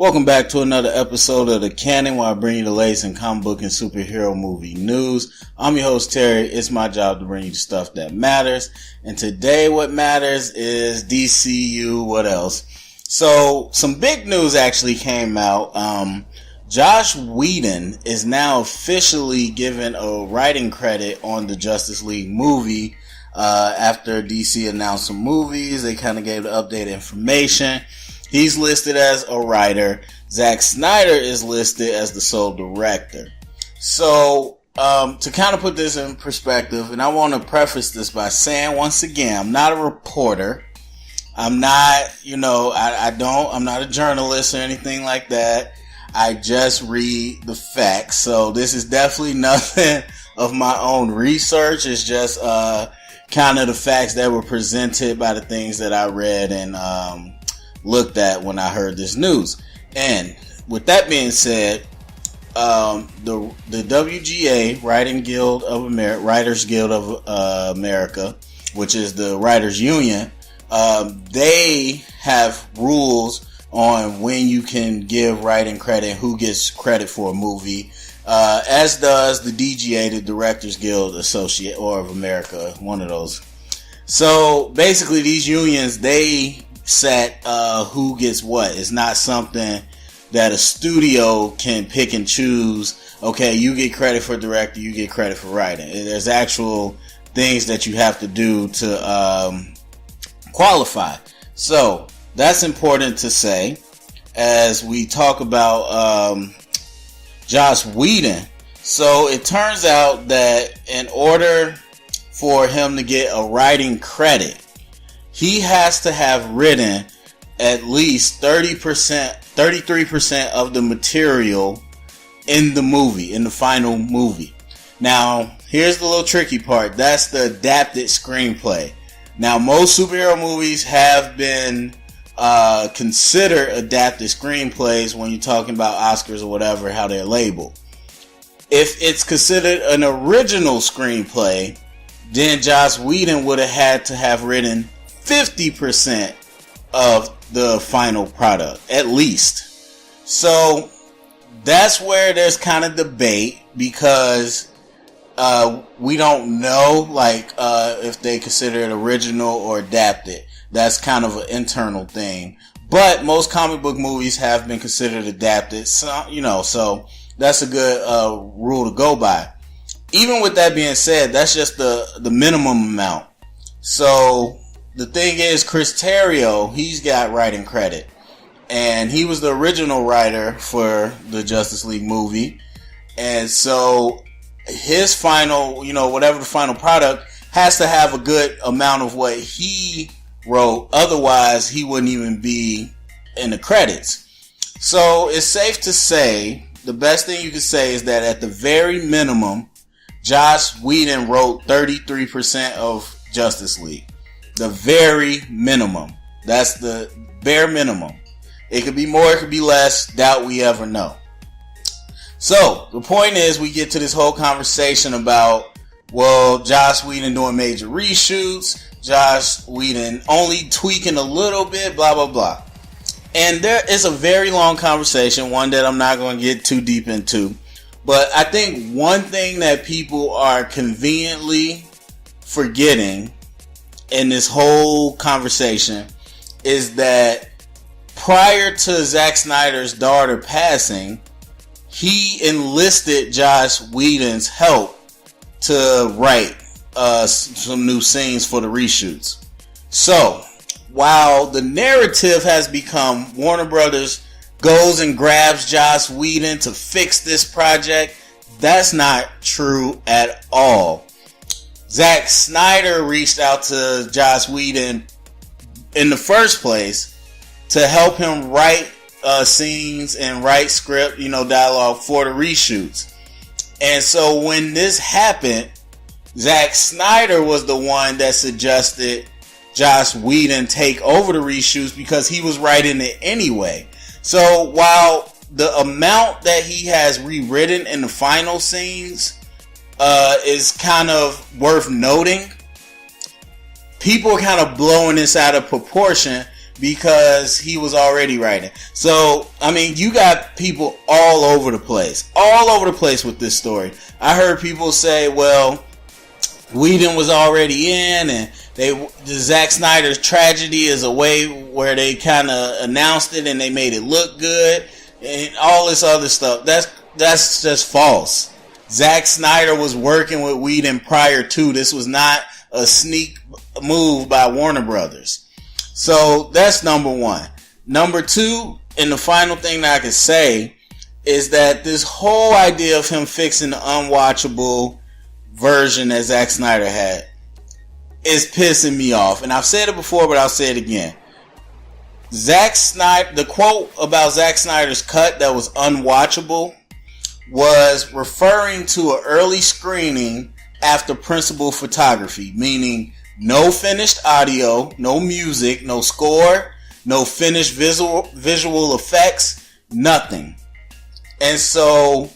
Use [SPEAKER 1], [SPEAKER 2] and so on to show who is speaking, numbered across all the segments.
[SPEAKER 1] Welcome back to another episode of The Canon, where I bring you the latest in comic book and superhero movie news. I'm your host, Terry. It's my job to bring you the stuff that matters. And today what matters is DCU, what else? So, some big news actually came out. Joss Whedon is now officially given a writing credit on the Justice League movie. After DC announced some movies, they kind of gave the updated information. He's listed as a writer. Zack Snyder is listed as the sole director. So, to kind of put this in perspective, and I want to preface this by saying once again, I'm not a reporter. I'm not, I'm not a journalist or anything like that. I just read the facts. So this is definitely nothing of my own research. It's just, kind of the facts that were presented by the things that I read and, looked at when I heard this news. And with that being said, the WGA, Writers Guild of America, which is the writers union, they have rules on when you can give writing credit, who gets credit for a movie, as does the DGA, the Directors Guild Associate or of America, one of those. So basically these unions, they set who gets what. It's not something that a studio can pick and choose. Okay, you get credit for director, you get credit for writing. There's actual things that you have to do to qualify. So that's important to say as we talk about Joss Whedon. So it turns out that in order for him to get a writing credit, he has to have written at least 33% of the material in the movie, in the final movie. Now, here's the little tricky part. That's the adapted screenplay. Now, most superhero movies have been considered adapted screenplays when you're talking about Oscars or whatever, how they're labeled. If it's considered an original screenplay, then Joss Whedon would have had to have written 50% of the final product, at least. So that's where there's kind of debate, because we don't know if they consider it original or adapted. That's kind of an internal thing. But most comic book movies have been considered adapted. So that's a good rule to go by. Even with that being said, that's just the minimum amount. So the thing is, Chris Terrio, he's got writing credit. And he was the original writer for the Justice League movie. And so his final, whatever the final product, has to have a good amount of what he wrote. Otherwise, he wouldn't even be in the credits. So it's safe to say, the best thing you can say is that at the very minimum, Joss Whedon wrote 33% of Justice League. The very minimum. That's the bare minimum. It could be more, it could be less. Doubt we ever know. So, the point is, we get to this whole conversation about, Joss Whedon doing major reshoots, Joss Whedon only tweaking a little bit, blah, blah, blah. And there is a very long conversation, one that I'm not going to get too deep into. But I think one thing that people are conveniently forgetting in this whole conversation is that prior to Zack Snyder's daughter passing, he enlisted Joss Whedon's help to write some new scenes for the reshoots. So, while the narrative has become Warner Brothers goes and grabs Joss Whedon to fix this project, that's not true at all. Zack Snyder reached out to Joss Whedon in the first place to help him write scenes and write script, dialogue for the reshoots. And so when this happened, Zack Snyder was the one that suggested Joss Whedon take over the reshoots because he was writing it anyway. So while the amount that he has rewritten in the final scenes is kind of worth noting, people are kind of blowing this out of proportion because he was already writing. So, I mean, you got people all over the place with this story. I heard people say, well, Whedon was already in, and the Zack Snyder's tragedy is a way where they kind of announced it and they made it look good, and all this other stuff. That's just false. Zack Snyder was working with Whedon prior to. This was not a sneak move by Warner Brothers. So that's number one. Number two, and the final thing that I could say, is that this whole idea of him fixing the unwatchable version that Zack Snyder had is pissing me off. And I've said it before, but I'll say it again. Zack Snyder, the quote about Zack Snyder's cut that was unwatchable was referring to an early screening after principal photography, meaning no finished audio, no music, no score, no finished visual effects, nothing. And so,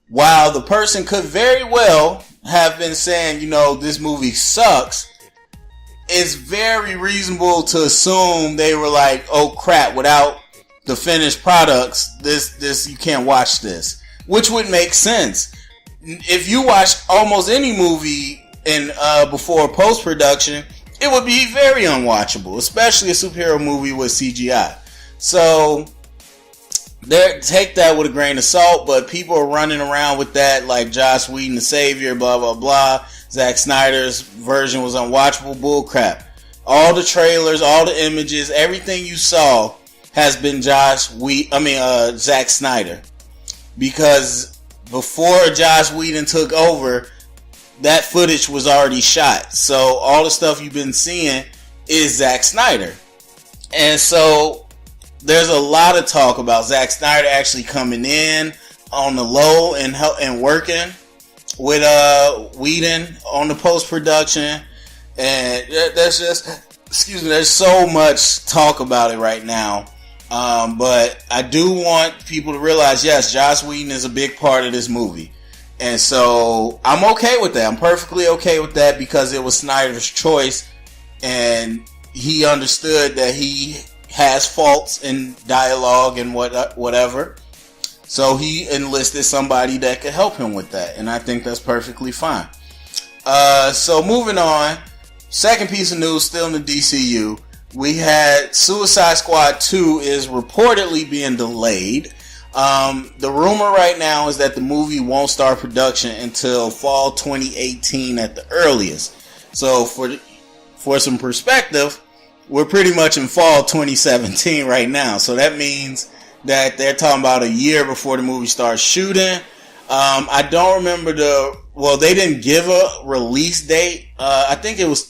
[SPEAKER 1] while the person could very well have been saying, this movie sucks, it's very reasonable to assume they were like, oh crap, without the finished products, this you can't watch this. Which would make sense. If you watch almost any movie in before post-production, it would be very unwatchable, especially a superhero movie with CGI. So, take that with a grain of salt, but people are running around with that like Joss Whedon the savior, blah blah blah. Zack Snyder's version was unwatchable. Bullcrap. All the trailers, all the images, everything you saw has been Zack Snyder. Because before Joss Whedon took over, that footage was already shot. So all the stuff you've been seeing is Zack Snyder. And so there's a lot of talk about Zack Snyder actually coming in on the low and working with Whedon on the post-production. And there's so much talk about it right now. But I do want people to realize, yes, Joss Whedon is a big part of this movie. And so I'm okay with that. I'm perfectly okay with that because it was Snyder's choice and he understood that he has faults in dialogue and whatever. So he enlisted somebody that could help him with that. And I think that's perfectly fine. So moving on. Second piece of news still in the DCU. We had Suicide Squad 2 is reportedly being delayed. The rumor right now is that the movie won't start production until fall 2018 at the earliest. So for some perspective, we're pretty much in fall 2017 right now. So that means that they're talking about a year before the movie starts shooting. I don't remember they didn't give a release date. I think it was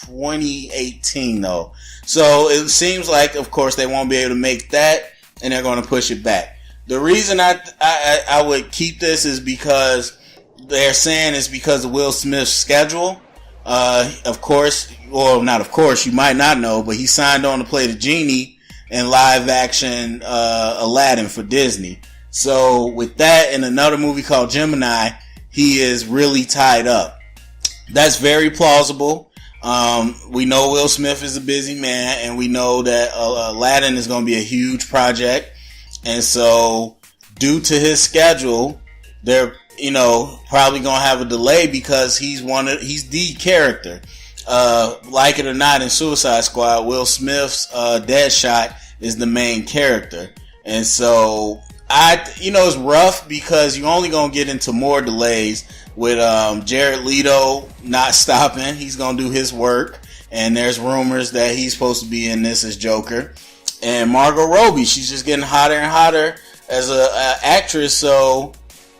[SPEAKER 1] 2018 though. So it seems like, of course, they won't be able to make that and they're going to push it back. The reason I would keep this is because they're saying it's because of Will Smith's schedule. Of course, well, not of course, you might not know, but he signed on to play the genie in live action Aladdin for Disney. So with that and another movie called Gemini, he is really tied up. That's very plausible. We know Will Smith is a busy man, and we know that Aladdin is going to be a huge project. And so, due to his schedule, they're, probably going to have a delay because he's the character. Like it or not, in Suicide Squad, Will Smith's Deadshot is the main character. And so, it's rough because you're only going to get into more delays with Jared Leto not stopping. He's going to do his work. And there's rumors that he's supposed to be in this as Joker. And Margot Robbie, she's just getting hotter and hotter as a actress, so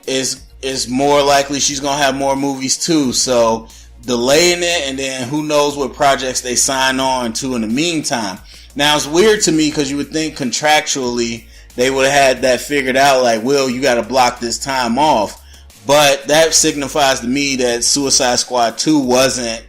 [SPEAKER 1] it's more likely she's going to have more movies too. So delaying it, and then who knows what projects they sign on to in the meantime. Now it's weird to me because you would think contractually they would have had that figured out, like, Will, you got to block this time off. But that signifies to me that Suicide Squad 2 wasn't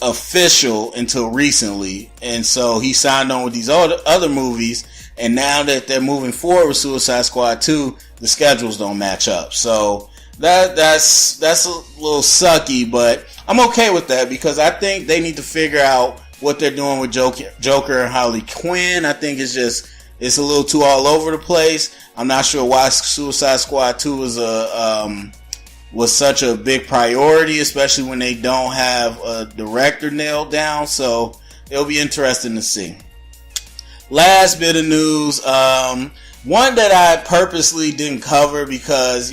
[SPEAKER 1] official until recently, and so he signed on with these other movies, and now that they're moving forward with Suicide Squad 2, the schedules don't match up. So that's a little sucky, but I'm okay with that because I think they need to figure out what they're doing with Joker and Harley Quinn. I think it's a little too all over the place. I'm not sure why Suicide Squad 2 was such a big priority, especially when they don't have a director nailed down. So it'll be interesting to see. Last bit of news, one that I purposely didn't cover because,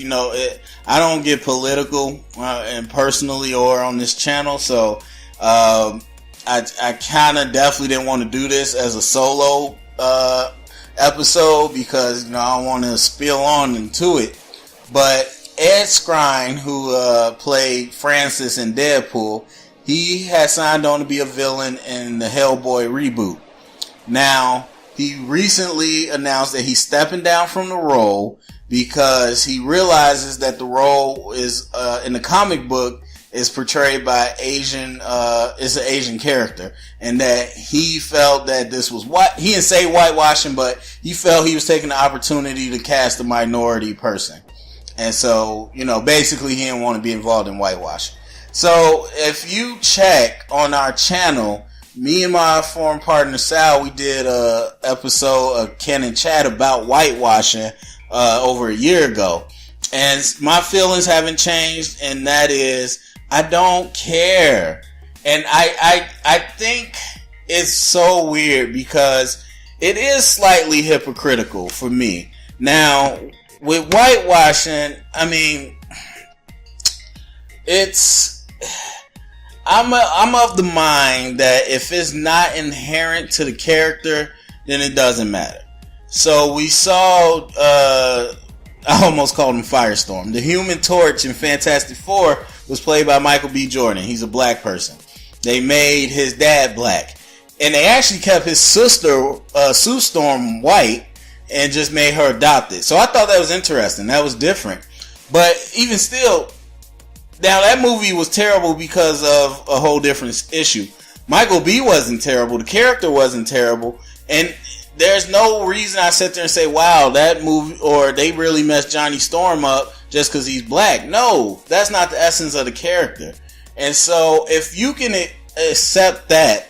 [SPEAKER 1] I don't get political and personally or on this channel. So I kind of definitely didn't want to do this as a solo episode because, I don't want to spill on into it. But Ed Skrein, who played Francis in Deadpool, he has signed on to be a villain in the Hellboy reboot. Now, he recently announced that he's stepping down from the role because he realizes that the role is, in the comic book, is portrayed by is an Asian character, and that he felt that this was he didn't say whitewashing, but he felt he was taking the opportunity to cast a minority person. And so, basically he didn't want to be involved in whitewashing. So if you check on our channel, me and my former partner Sal, we did a episode of Canon Chat about whitewashing over a year ago. And my feelings haven't changed, and that is, I don't care. And I think it's so weird because it is slightly hypocritical for me. Now, with whitewashing, I mean, I'm of the mind that if it's not inherent to the character, then it doesn't matter. So we saw, I almost called him Firestorm. The Human Torch in Fantastic Four was played by Michael B. Jordan. He's a black person. They made his dad black. And they actually kept his sister, Sue Storm, white and just made her adopted. So I thought that was interesting. That was different. But even still, now that movie was terrible because of a whole different issue. Michael B. wasn't terrible. The character wasn't terrible. And there's no reason I sit there and say, wow, that movie, or they really messed Johnny Storm up just because he's black. No, that's not the essence of the character. And so if you can accept that,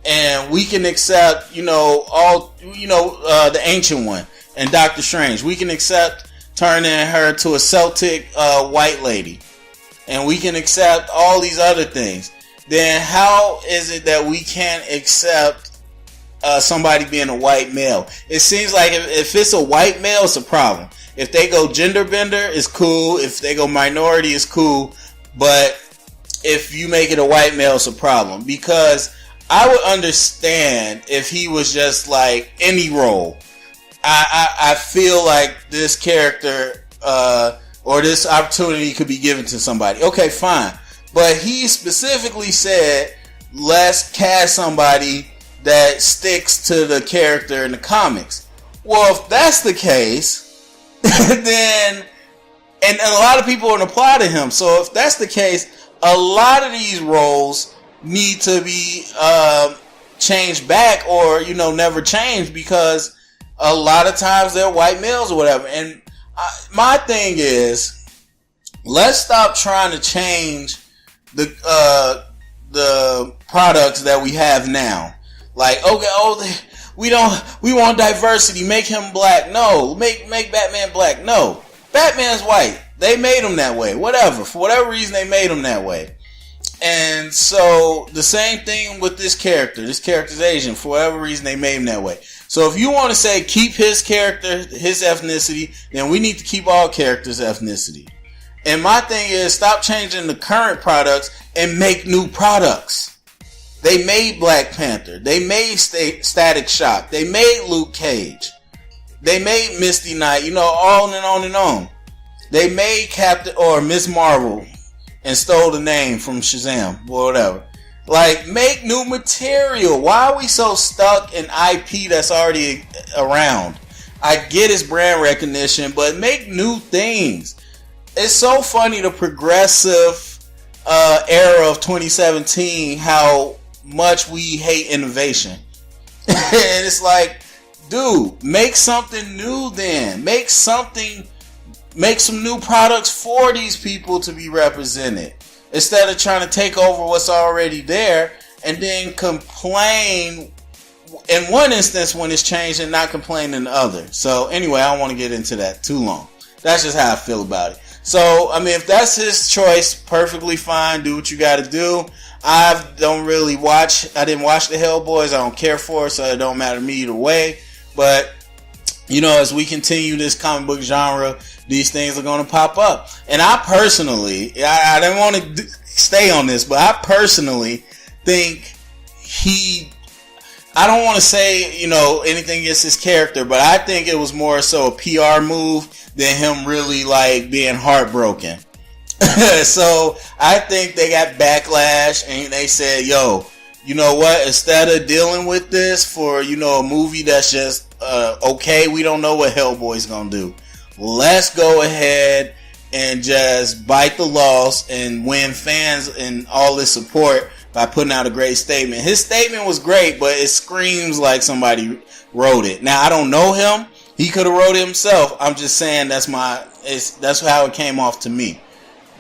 [SPEAKER 1] and we can accept, the Ancient One and Doctor Strange, we can accept turning her to a Celtic white lady, and we can accept all these other things, then how is it that we can't accept somebody being a white male? It seems like if it's a white male, it's a problem. If they go gender bender, it's cool. If they go minority, it's cool. But if you make it a white male, it's a problem. Because I would understand if he was just like any role. I feel like this character or this opportunity could be given to somebody. Okay, fine. But he specifically said, let's cast somebody that sticks to the character in the comics. Well, if that's the case, then, and a lot of people would apply to him. So if that's the case, a lot of these roles need to be changed back, or never changed, because a lot of times they're white males or whatever. And my thing is, let's stop trying to change the products that we have now. Like, okay, we want diversity, make him black. No, make Batman black. No, Batman's white. They made him that way. Whatever, for whatever reason, they made him that way. And so the same thing with this character. This character's Asian. For whatever reason, they made him that way. So if you want to say keep his character, his ethnicity, then we need to keep all characters' ethnicity. And my thing is, stop changing the current products and make new products. They made Black Panther. They made Static Shock. They made Luke Cage. They made Misty Knight. On and on and on. They made Captain or Miss Marvel and stole the name from Shazam or whatever. Like, make new material. Why are we so stuck in IP that's already around? I get it's brand recognition, but make new things. It's so funny, the progressive era of 2017, how much we hate innovation. And it's like, dude, make something new then. Make some new products for these people to be represented, instead of trying to take over what's already there and then complain in one instance when it's changed and not complain in the other. So anyway, I don't want to get into that too long. That's just how I feel about it. So, I mean, if that's his choice, perfectly fine. Do what you got to do. I didn't watch the Hellboys. I don't care for it, so it don't matter to me either way. But, you know, as we continue this comic book genre, these things are going to pop up. And I personally, I didn't want to stay on this, but I personally think I don't want to say, you know, anything against his character, but I think it was more so a PR move than him really, like, being heartbroken. So, I think they got backlash, and they said, yo, you know what, instead of dealing with this for, you know, a movie that's just, okay, we don't know what Hellboy's gonna do. Let's go ahead and just bite the loss and win fans and all this support by putting out a great statement. His statement was great, but it screams like somebody wrote it. Now, I don't know him. He could have wrote it himself. I'm just saying that's how it came off to me.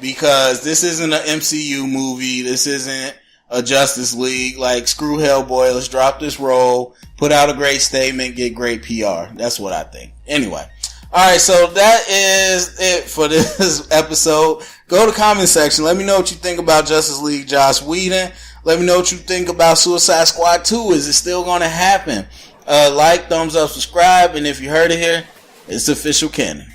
[SPEAKER 1] Because this isn't an MCU movie. This isn't a Justice League. Like, screw Hellboy. Let's drop this role. Put out a great statement. Get great PR. That's what I think. Anyway. Alright, so that is it for this episode. Go to the comment section. Let me know what you think about Justice League Joss Whedon. Let me know what you think about Suicide Squad 2. Is it still going to happen? Like, thumbs up, subscribe, and if you heard it here, it's official canon.